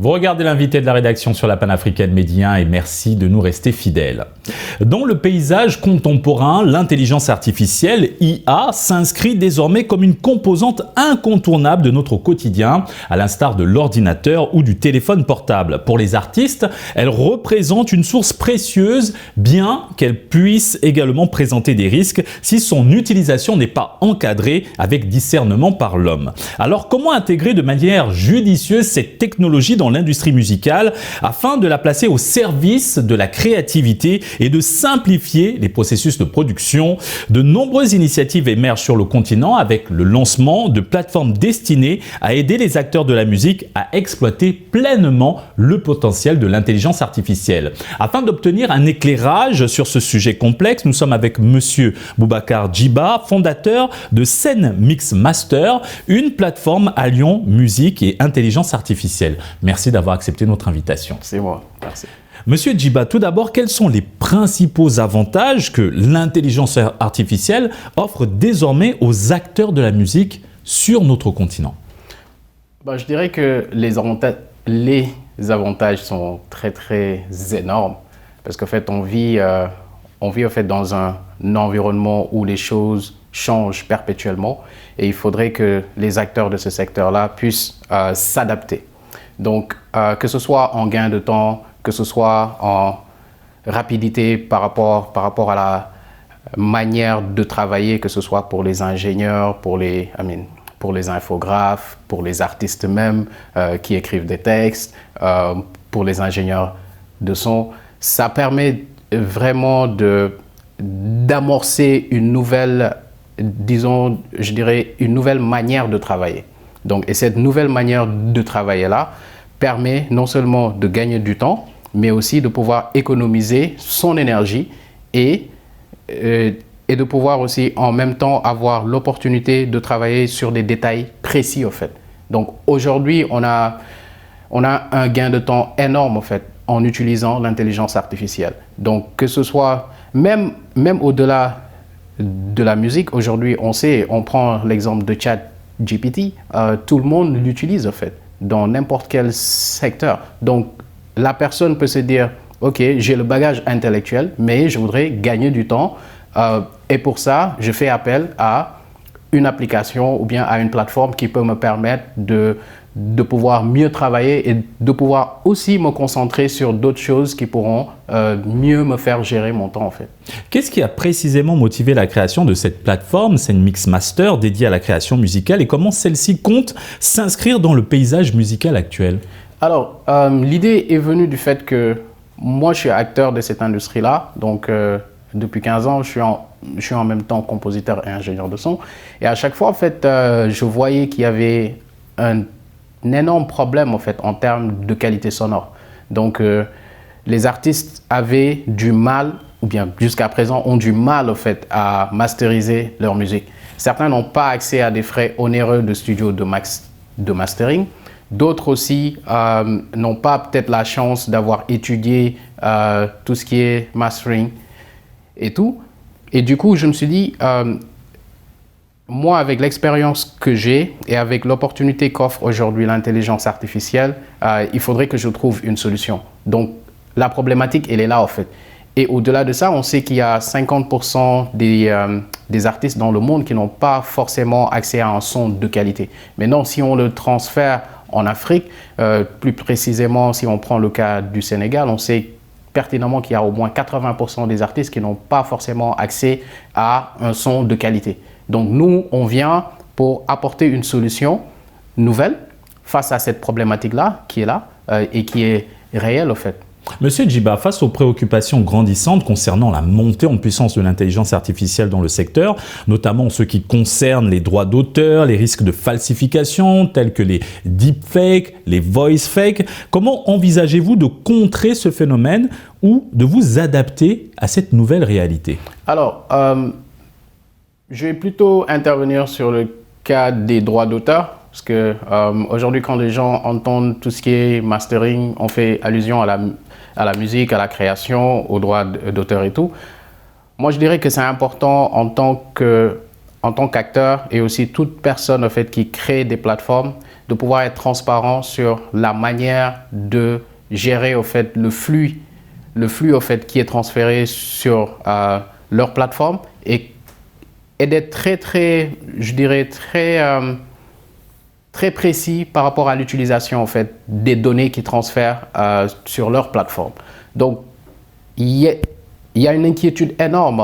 Vous regardez l'invité de la rédaction sur la panafricaine Média et merci de nous rester fidèles. Dans le paysage contemporain, l'intelligence artificielle, IA, s'inscrit désormais comme une composante incontournable de notre quotidien, à l'instar de l'ordinateur ou du téléphone portable. Pour les artistes, elle représente une source précieuse, bien qu'elle puisse également présenter des risques si son utilisation n'est pas encadrée avec discernement par l'homme. Alors comment intégrer de manière judicieuse cette technologie dans l'industrie musicale afin de la placer au service de la créativité et de simplifier les processus de production? De nombreuses initiatives émergent sur le continent avec le lancement de plateformes destinées à aider les acteurs de la musique à exploiter pleinement le potentiel de l'intelligence artificielle. Afin d'obtenir un éclairage sur ce sujet complexe, nous sommes avec Monsieur Boubacar Djiba, fondateur de Scène Mix Master, une plateforme alliant musique et intelligence artificielle. Merci d'avoir accepté notre invitation. C'est moi, merci. Monsieur Djiba, tout d'abord, quels sont les principaux avantages que l'intelligence artificielle offre désormais aux acteurs de la musique sur notre continent? Je dirais que les avantages sont très énormes parce qu'en fait on vit en fait dans un environnement où les choses changent perpétuellement et il faudrait que les acteurs de ce secteur-là puissent s'adapter. Donc, que ce soit en gain de temps, que ce soit en rapidité par rapport à la manière de travailler, que ce soit pour les ingénieurs, pour les infographes, pour les artistes même qui écrivent des textes, pour les ingénieurs de son, ça permet vraiment d'amorcer une nouvelle, disons, je dirais, une nouvelle manière de travailler. Donc, et cette nouvelle manière de travailler-là permet non seulement de gagner du temps, mais aussi de pouvoir économiser son énergie et de pouvoir aussi en même temps avoir l'opportunité de travailler sur des détails précis, en fait. Donc, aujourd'hui, on a un gain de temps énorme, en fait, en utilisant l'intelligence artificielle. Donc, que ce soit même au-delà de la musique, aujourd'hui, on prend l'exemple de ChatGPT, tout le monde l'utilise en fait, dans n'importe quel secteur. Donc, la personne peut se dire, ok, j'ai le bagage intellectuel, mais je voudrais gagner du temps et pour ça, je fais appel à une application ou bien à une plateforme qui peut me permettre de pouvoir mieux travailler et de pouvoir aussi me concentrer sur d'autres choses qui pourront mieux me faire gérer mon temps en fait. Qu'est-ce qui a précisément motivé la création de cette plateforme, Scène Mix Master, dédiée à la création musicale et comment celle-ci compte s'inscrire dans le paysage musical actuel? Alors, l'idée est venue du fait que moi je suis acteur de cette industrie-là, donc depuis 15 ans, je suis en même temps compositeur et ingénieur de son et à chaque fois en fait, je voyais qu'il y avait un énorme problème en fait en termes de qualité sonore. Donc les artistes avaient du mal, ou bien jusqu'à présent ont du mal en fait à masteriser leur musique. Certains n'ont pas accès à des frais onéreux de studio de mastering. D'autres aussi n'ont pas peut-être la chance d'avoir étudié tout ce qui est mastering et tout. Et du coup, je me suis dit, moi, avec l'expérience que j'ai et avec l'opportunité qu'offre aujourd'hui l'intelligence artificielle, il faudrait que je trouve une solution. Donc, la problématique, elle est là, en fait. Et au-delà de ça, on sait qu'il y a 50% des artistes dans le monde qui n'ont pas forcément accès à un son de qualité. Maintenant, si on le transfère en Afrique, plus précisément, si on prend le cas du Sénégal, on sait pertinemment qu'il y a au moins 80% des artistes qui n'ont pas forcément accès à un son de qualité. Donc nous, on vient pour apporter une solution nouvelle face à cette problématique-là qui est là et qui est réelle au fait. Monsieur Djiba, face aux préoccupations grandissantes concernant la montée en puissance de l'intelligence artificielle dans le secteur, notamment ce qui concerne les droits d'auteur, les risques de falsification tels que les deepfakes, les voice fakes, comment envisagez-vous de contrer ce phénomène ou de vous adapter à cette nouvelle réalité? Alors, je vais plutôt intervenir sur le cas des droits d'auteur. Parce que aujourd'hui, quand les gens entendent tout ce qui est mastering, on fait allusion à la musique, à la création, aux droits d'auteur et tout. Moi, je dirais que c'est important en tant qu'acteur et aussi toute personne en fait, qui crée des plateformes de pouvoir être transparent sur la manière de gérer au fait le flux au fait qui est transféré sur leur plateforme et d'être très, je dirais très précis par rapport à l'utilisation en fait des données qu'ils transfèrent sur leur plateforme. Donc il y a une inquiétude énorme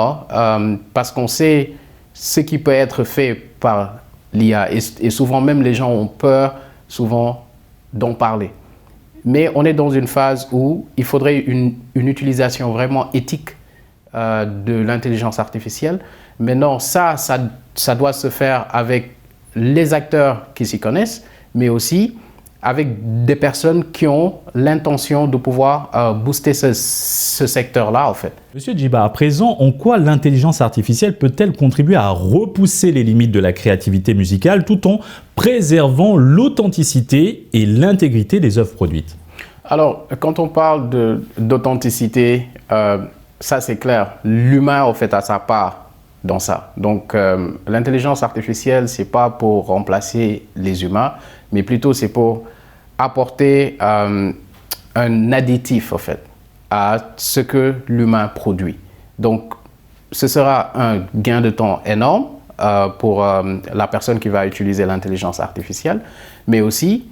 parce qu'on sait ce qui peut être fait par l'IA et souvent même les gens ont peur souvent d'en parler. Mais on est dans une phase où il faudrait une utilisation vraiment éthique de l'intelligence artificielle. Maintenant, ça doit se faire avec les acteurs qui s'y connaissent, mais aussi avec des personnes qui ont l'intention de pouvoir booster ce secteur-là, en fait. Monsieur Djiba, à présent, en quoi l'intelligence artificielle peut-elle contribuer à repousser les limites de la créativité musicale tout en préservant l'authenticité et l'intégrité des œuvres produites? Alors, quand on parle d'authenticité, ça c'est clair. L'humain, en fait, a sa part dans ça. Donc, l'intelligence artificielle, c'est pas pour remplacer les humains, mais plutôt c'est pour apporter un additif, en fait, à ce que l'humain produit. Donc, ce sera un gain de temps énorme pour la personne qui va utiliser l'intelligence artificielle, mais aussi,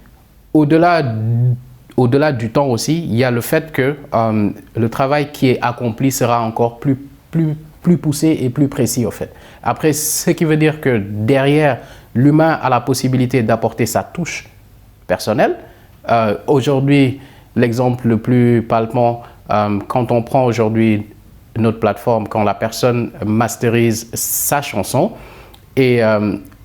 au-delà du temps aussi, il y a le fait que le travail qui est accompli sera encore plus poussé et plus précis, en fait. Après, ce qui veut dire que derrière, l'humain a la possibilité d'apporter sa touche personnelle. Aujourd'hui, l'exemple le plus palpable, quand on prend aujourd'hui notre plateforme, quand la personne masterise sa chanson, et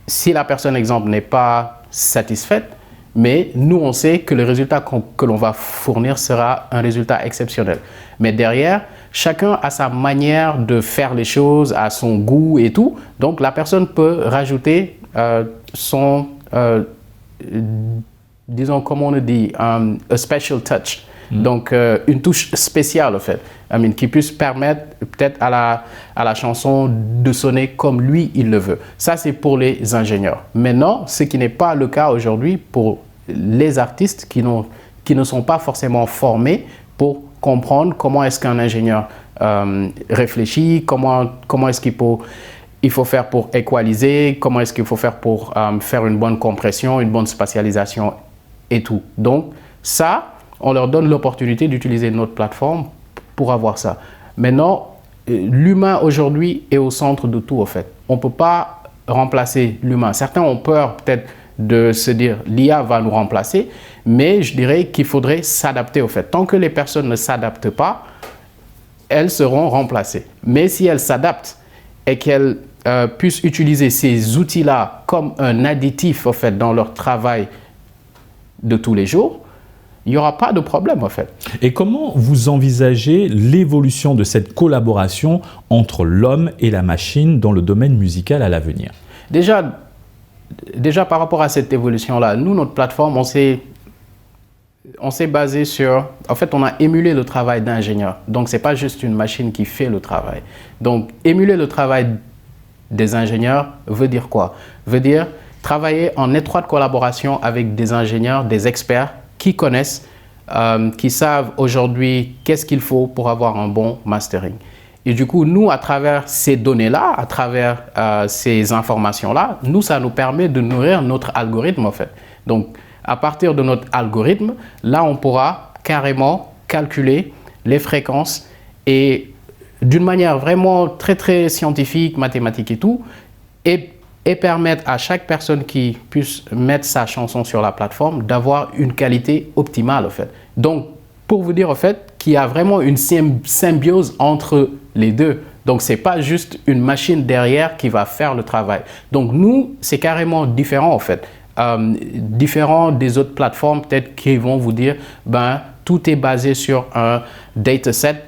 si la personne, exemple, n'est pas satisfaite, mais nous, on sait que le résultat que l'on va fournir sera un résultat exceptionnel. Mais derrière, chacun a sa manière de faire les choses, à son goût et tout. Donc, la personne peut rajouter disons, comme on dit, a special touch. Donc, une touche spéciale, en fait, qui puisse permettre peut-être à la chanson de sonner comme lui, il le veut. Ça, c'est pour les ingénieurs. Maintenant, ce qui n'est pas le cas aujourd'hui pour les artistes qui ne sont pas forcément formés pour comprendre comment est-ce qu'un ingénieur réfléchit, comment est-ce qu'il faut faire pour équaliser, comment est-ce qu'il faut faire pour faire une bonne compression, une bonne spatialisation et tout. Donc, ça, on leur donne l'opportunité d'utiliser notre plateforme pour avoir ça. Maintenant, l'humain aujourd'hui est au centre de tout, en fait. On ne peut pas remplacer l'humain. Certains ont peur peut-être de se dire l'IA va nous remplacer, mais je dirais qu'il faudrait s'adapter, au fait. Tant que les personnes ne s'adaptent pas, elles seront remplacées. Mais si elles s'adaptent et qu'elles puissent utiliser ces outils-là comme un additif, en fait, dans leur travail de tous les jours, il n'y aura pas de problème, en fait. Et comment vous envisagez l'évolution de cette collaboration entre l'homme et la machine dans le domaine musical à l'avenir? Déjà, par rapport à cette évolution-là, nous, notre plateforme, on s'est basé sur... En fait, on a émulé le travail d'ingénieur. Donc, ce n'est pas juste une machine qui fait le travail. Donc, émuler le travail des ingénieurs veut dire quoi? Veut dire travailler en étroite collaboration avec des ingénieurs, des experts qui connaissent, qui savent aujourd'hui qu'est-ce qu'il faut pour avoir un bon mastering. Et du coup, nous, à travers ces données-là, à travers ces informations-là, ça nous permet de nourrir notre algorithme, en fait. Donc, à partir de notre algorithme, là, on pourra carrément calculer les fréquences et d'une manière vraiment très, très scientifique, mathématique et tout, et permettre à chaque personne qui puisse mettre sa chanson sur la plateforme d'avoir une qualité optimale, en fait. Donc, pour vous dire, en fait, qu'il y a vraiment une symbiose entre les deux. Donc, ce n'est pas juste une machine derrière qui va faire le travail. Donc, nous, c'est carrément différent, en fait. Différent des autres plateformes, peut-être, qui vont vous dire, tout est basé sur un dataset,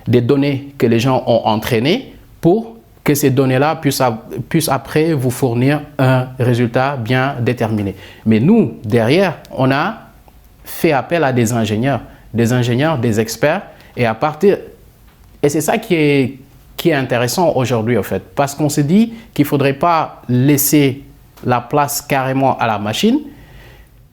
des données que les gens ont entraînées pour que ces données-là puissent après vous fournir un résultat bien déterminé. Mais nous, derrière, on a fait appel à des ingénieurs, des experts, et c'est ça qui est intéressant aujourd'hui, en fait, parce qu'on se dit qu'il ne faudrait pas laisser la place carrément à la machine.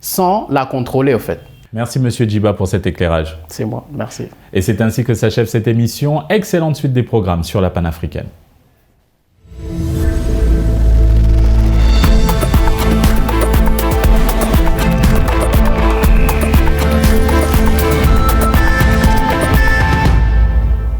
sans la contrôler, au fait. Merci Monsieur Djiba pour cet éclairage. C'est moi, merci. Et c'est ainsi que s'achève cette émission. Excellente suite des programmes sur la panafricaine.